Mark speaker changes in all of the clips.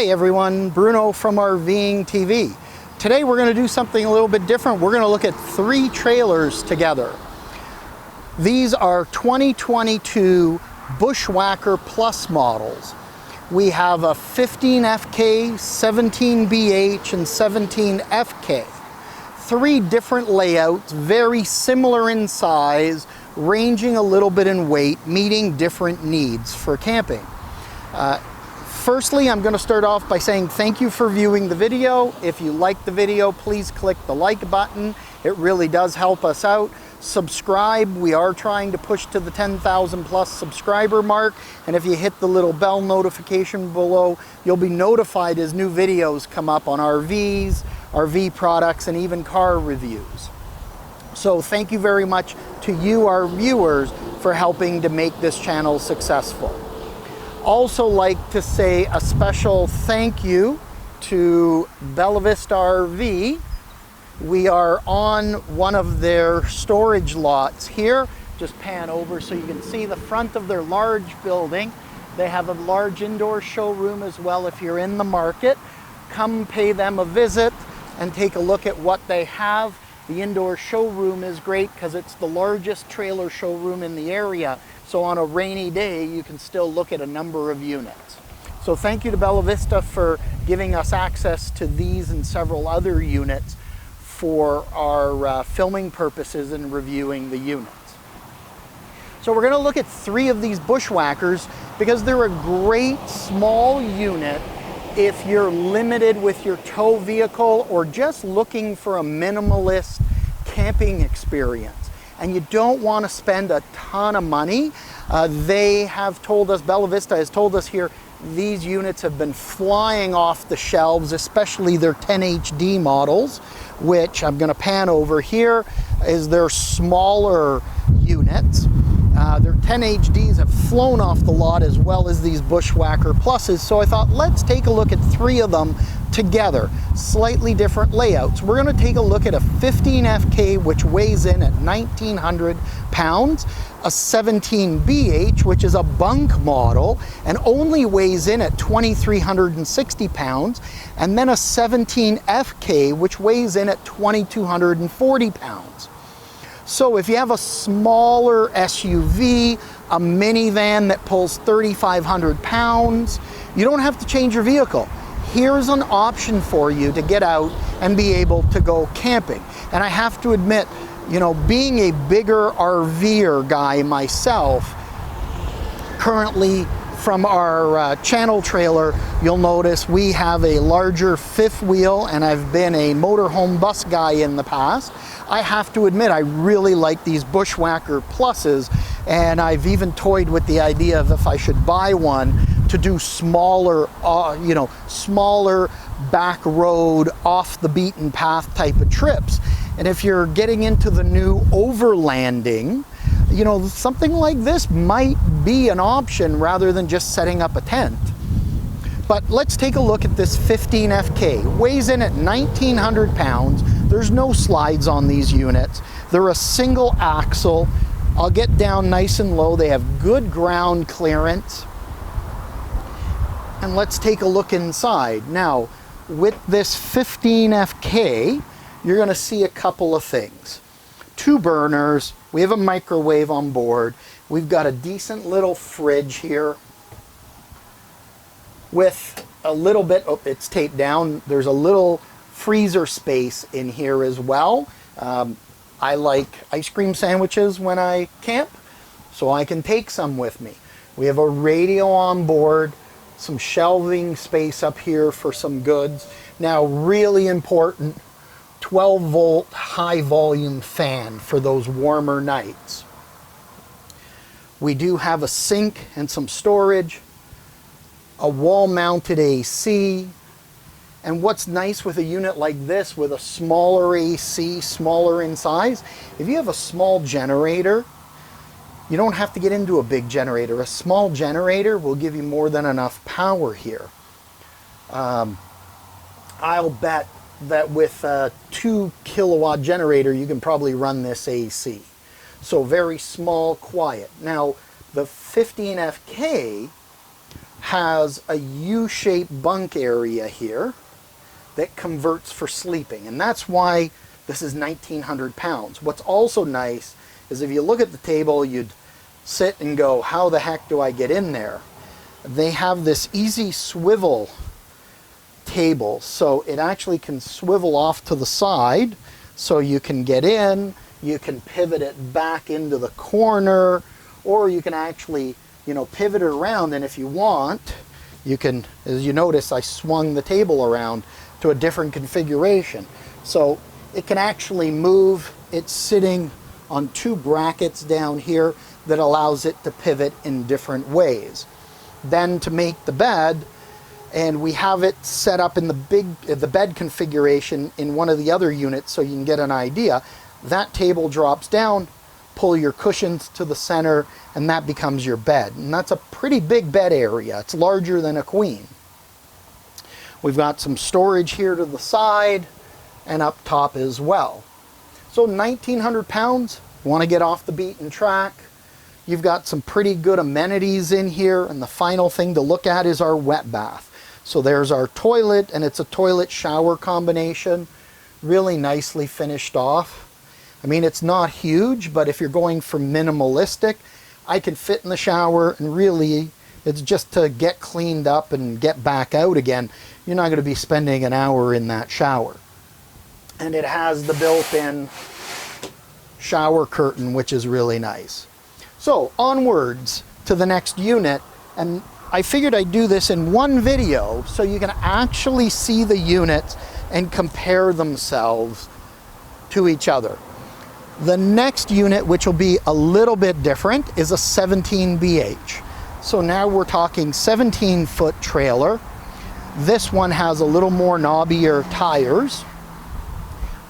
Speaker 1: Hi everyone, Bruno from RVing TV. Today we're going to do something a little bit different. We're going to look at three trailers together. These are 2022 Bushwacker Plus models. We have a 15FK, 17BH, and 17FK. Three different layouts, very similar in size, ranging a little bit in weight, meeting different needs for camping. Firstly, I'm going to start off by saying thank you for viewing the video. If you like the video, please click the like button. It really does help us out. Subscribe. We are trying to push to the 10,000 plus subscriber mark. And if you hit the little bell notification below, you'll be notified as new videos come up on RVs, RV products, and even car reviews. So thank you very much to you, our viewers, for helping to make this channel successful. Also like to say a special thank you to Bella Vista RV. We are on one of their storage lots here. Just pan over so you can see the front of their large building. They have a large indoor showroom as well if you're in the market. Come pay them a visit and take a look at what they have. The indoor showroom is great because it's the largest trailer showroom in the area. So on a rainy day, you can still look at a number of units. So thank you to Bella Vista for giving us access to these and several other units for our filming purposes and reviewing the units. So we're going to look at three of these Bushwackers because they're a great small unit if you're limited with your tow vehicle or just looking for a minimalist camping experience and you don't want to spend a ton of money. They have told us, Bella Vista has told us here, these units have been flying off the shelves, especially their 10HD models, which I'm going to pan over here, is their smaller units. Their 10HDs have flown off the lot as well as these Bushwacker Pluses, so I thought let's take a look at three of them together. Slightly different layouts. We're going to take a look at a 15FK, which weighs in at 1,900 pounds, a 17BH, which is a bunk model and only weighs in at 2,360 pounds, and then a 17FK, which weighs in at 2,240 pounds. So if you have a smaller SUV, a minivan that pulls 3,500 pounds, you don't have to change your vehicle. Here's an option for you to get out and be able to go camping. And I have to admit, you know, being a bigger RVer guy myself, currently from our channel trailer, you'll notice we have a larger fifth wheel, and I've been a motorhome bus guy in the past. I have to admit, I really like these Bushwacker Pluses, and I've even toyed with the idea of if I should buy one to do smaller, smaller back road, off the beaten path type of trips. And if you're getting into the new overlanding, you know, something like this might be an option rather than just setting up a tent. But let's take a look at this 15FK. Weighs in at 1,900 pounds. There's no slides on these units. They're a single axle. I'll get down nice and low. They have good ground clearance. And let's take a look inside. Now, with this 15FK, you're going to see a couple of things. Two burners. We have a microwave on board. We've got a decent little fridge here with a little bit, oh, it's taped down. There's a little freezer space in here as well. I like ice cream sandwiches when I camp, so I can take some with me. We have a radio on board, some shelving space up here for some goods. Now, really important, 12 volt high volume fan for those warmer nights. We do have a sink and some storage, a wall mounted AC, and what's nice with a unit like this with a smaller AC, smaller in size, if you have a small generator, you don't have to get into a big generator. A small generator will give you more than enough power here. I'll bet that with a 2 kilowatt generator, you can probably run this AC. So very small, quiet. Now, the 15FK has a U-shaped bunk area here that converts for sleeping, and that's why this is 1,900 pounds. What's also nice is if you look at the table, you'd sit and go, how the heck do I get in there? They have this easy swivel table, so it actually can swivel off to the side, so you can get in, you can pivot it back into the corner, or you can actually, you know, pivot it around, and if you want, you can, as you notice, I swung the table around to a different configuration. So it can actually move. It's sitting on 2 brackets down here that allows it to pivot in different ways. Then to make the bed, and we have it set up in the bed configuration in one of the other units so you can get an idea. That table drops down, pull your cushions to the center, and that becomes your bed. And that's a pretty big bed area. It's larger than a queen. We've got some storage here to the side and up top as well. So 1,900 pounds, want to get off the beaten track. You've got some pretty good amenities in here, and the final thing to look at is our wet bath. So there's our toilet, and it's a toilet shower combination, really nicely finished off. I mean, it's not huge, but if you're going for minimalistic, I can fit in the shower, and really it's just to get cleaned up and get back out again. You're not going to be spending an hour in that shower. And it has the built-in shower curtain, which is really nice. So onwards to the next unit, and I figured I'd do this in one video so you can actually see the units and compare themselves to each other. The next unit, which will be a little bit different, is a 17BH. So now we're talking 17-foot trailer. This one has a little more knobbier tires.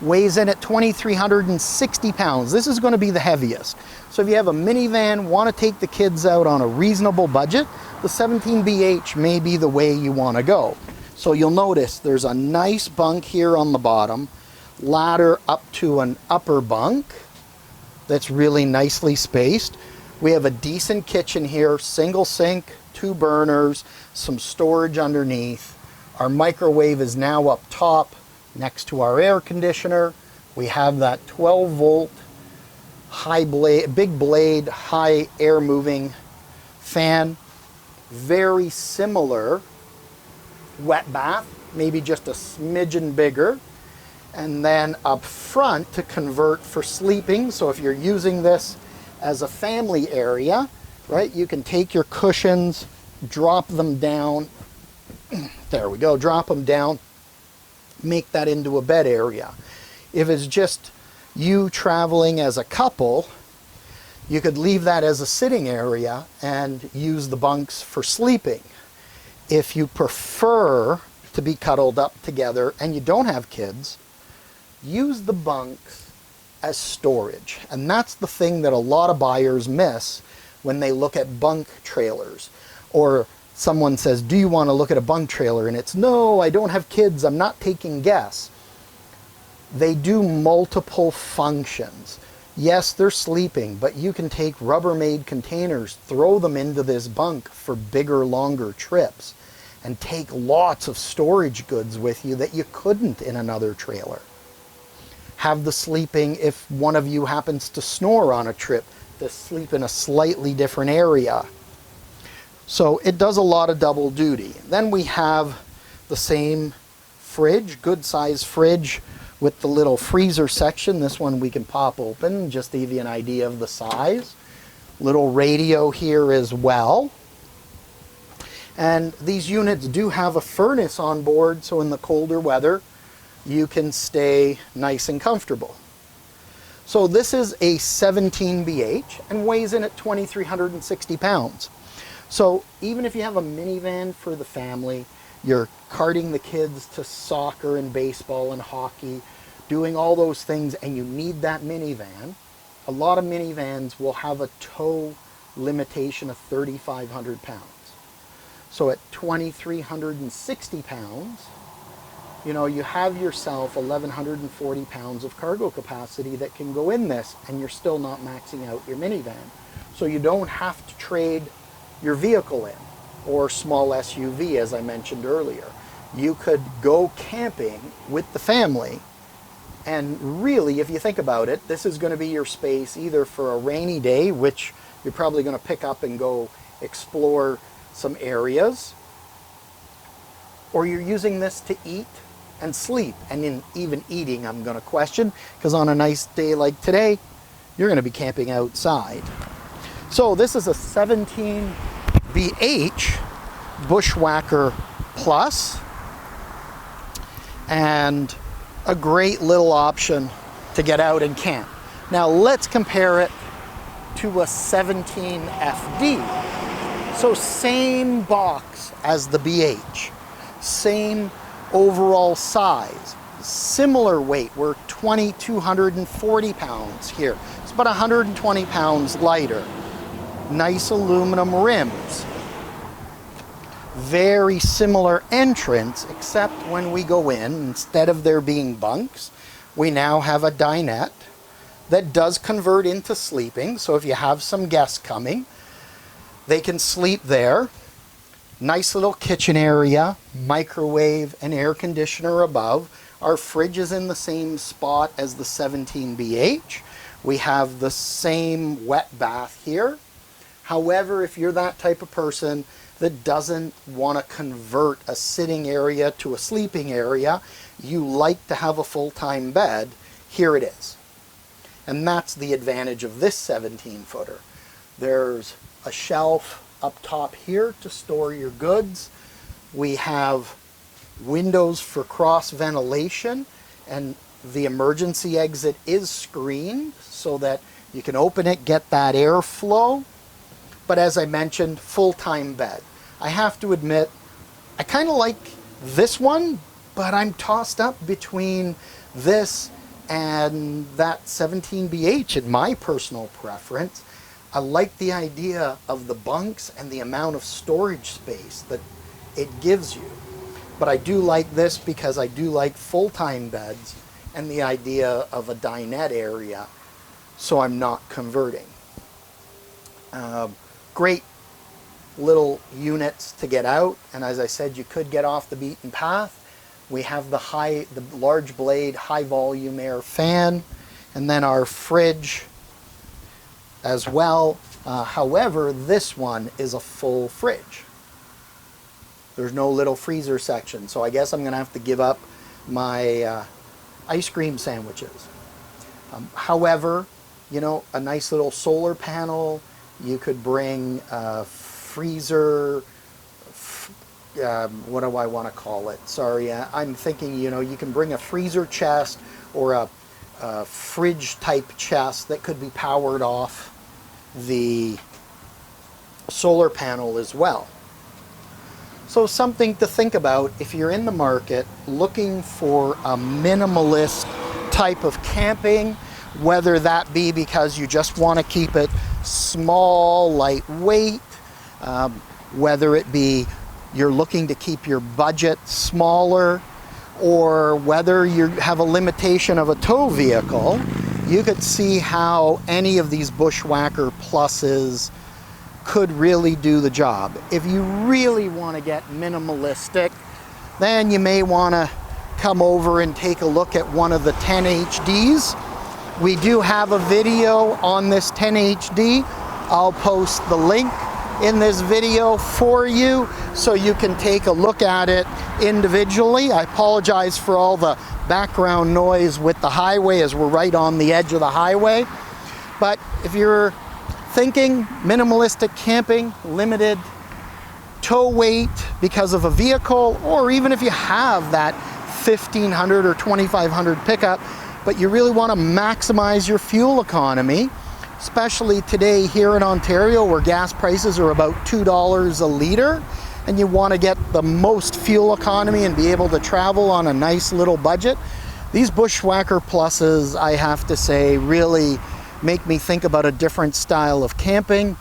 Speaker 1: Weighs in at 2,360 pounds. This is going to be the heaviest. So if you have a minivan, want to take the kids out on a reasonable budget, the 17BH may be the way you want to go. So you'll notice there's a nice bunk here on the bottom, ladder up to an upper bunk that's really nicely spaced. We have a decent kitchen here, single sink, 2 burners, some storage underneath. Our microwave is now up top next to our air conditioner. We have that 12-volt high blade, big blade, high air moving fan. Very similar wet bath, maybe just a smidgen bigger. And then up front to convert for sleeping. So if you're using this as a family area, right, you can take your cushions, drop them down. There we go, drop them down, make that into a bed area. If it's just you traveling as a couple, you could leave that as a sitting area and use the bunks for sleeping. If you prefer to be cuddled up together and you don't have kids, use the bunks as storage. And that's the thing that a lot of buyers miss when they look at bunk trailers. Or someone says, do you want to look at a bunk trailer? And it's, no, I don't have kids, I'm not taking guests. They do multiple functions. Yes, they're sleeping, but you can take Rubbermaid containers, throw them into this bunk for bigger, longer trips, and take lots of storage goods with you that you couldn't in another trailer. Have the sleeping, if one of you happens to snore on a trip, to sleep in a slightly different area. So it does a lot of double duty. Then we have the same fridge, good size fridge with the little freezer section. This one we can pop open just to give you an idea of the size. Little radio here as well. And these units do have a furnace on board, so in the colder weather you can stay nice and comfortable. So this is a 17BH and weighs in at 2,360 pounds. So even if you have a minivan for the family, you're carting the kids to soccer and baseball and hockey, doing all those things, and you need that minivan, a lot of minivans will have a tow limitation of 3,500 pounds. So at 2,360 pounds, you know, you have yourself 1,140 pounds of cargo capacity that can go in this, and you're still not maxing out your minivan. So you don't have to trade your vehicle in, or small SUV, as I mentioned earlier. You could go camping with the family, and really, if you think about it, this is going to be your space either for a rainy day, which you're probably going to pick up and go explore some areas, or you're using this to eat and sleep. And in even eating, I'm going to question, because on a nice day like today, you're going to be camping outside. So this is a 17BH Bushwacker Plus, and a great little option to get out and camp. Now let's compare it to a 17FD. So same box as the BH, same overall size, similar weight. We're 2,240 pounds here. It's about 120 pounds lighter. Nice aluminum rims. Very similar entrance, except when we go in, instead of there being bunks, we now have a dinette that does convert into sleeping. So if you have some guests coming, they can sleep there. Nice little kitchen area, microwave and air conditioner above. Our fridge is in the same spot as the 17BH. We have the same wet bath here. However, if you're that type of person that doesn't want to convert a sitting area to a sleeping area, you like to have a full-time bed, here it is. And that's the advantage of this 17-footer. There's a shelf up top here to store your goods. We have windows for cross ventilation, and the emergency exit is screened so that you can open it, get that airflow. But as I mentioned, full-time bed. I have to admit, I kind of like this one, but I'm tossed up between this and that 17BH in my personal preference. I like the idea of the bunks and the amount of storage space that it gives you. But I do like this because I do like full-time beds and the idea of a dinette area, so I'm not converting. Great little units to get out, and as I said, you could get off the beaten path. We have the large blade, high volume air fan, and then our fridge as well. However, this one is a full fridge. There's no little freezer section, so I guess I'm going to have to give up my ice cream sandwiches. However, you know, a nice little solar panel. You could bring a freezer, what do I want to call it? Sorry, I'm thinking, you know, you can bring a freezer chest or a fridge type chest that could be powered off the solar panel as well. So something to think about if you're in the market looking for a minimalist type of camping, whether that be because you just want to keep it small, lightweight, whether it be you're looking to keep your budget smaller, or whether you have a limitation of a tow vehicle, you could see how any of these Bushwacker Pluses could really do the job. If you really want to get minimalistic, then you may want to come over and take a look at one of the 10HDs. We do have a video on this 10HD. I'll post the link in this video for you so you can take a look at it individually. I apologize for all the background noise with the highway as we're right on the edge of the highway. But if you're thinking minimalistic camping, limited tow weight because of a vehicle, or even if you have that 1500 or 2500 pickup, but you really want to maximize your fuel economy, especially today here in Ontario where gas prices are about $2 a liter, and you want to get the most fuel economy and be able to travel on a nice little budget, these Bushwacker Pluses, I have to say, really make me think about a different style of camping.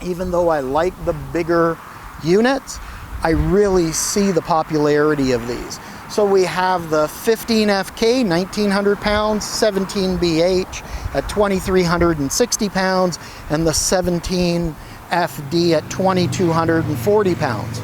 Speaker 1: Even though I like the bigger units, I really see the popularity of these. So we have the 15FK, 1900 pounds, 17BH at 2360 pounds, and the 17 17FD at 2,240 pounds.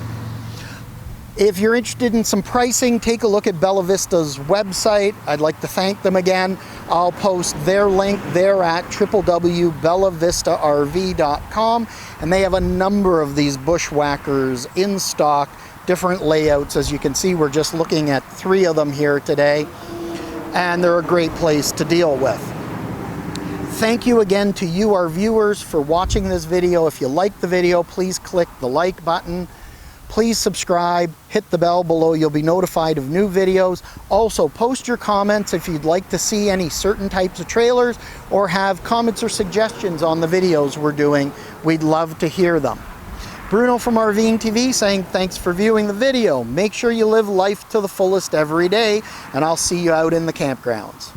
Speaker 1: If you're interested in some pricing, take a look at Bella Vista's website. I'd like to thank them again. I'll post their link there at www.bellavistarv.com, and they have a number of these Bushwackers in stock, different layouts. As you can see, we're just looking at 3 of them here today, and they're a great place to deal with. Thank you again to you, our viewers, for watching this video. If you like the video, please click the like button. Please subscribe, hit the bell below. You'll be notified of new videos. Also, post your comments if you'd like to see any certain types of trailers or have comments or suggestions on the videos we're doing. We'd love to hear them. Bruno from RVing TV saying thanks for viewing the video. Make sure you live life to the fullest every day, and I'll see you out in the campgrounds.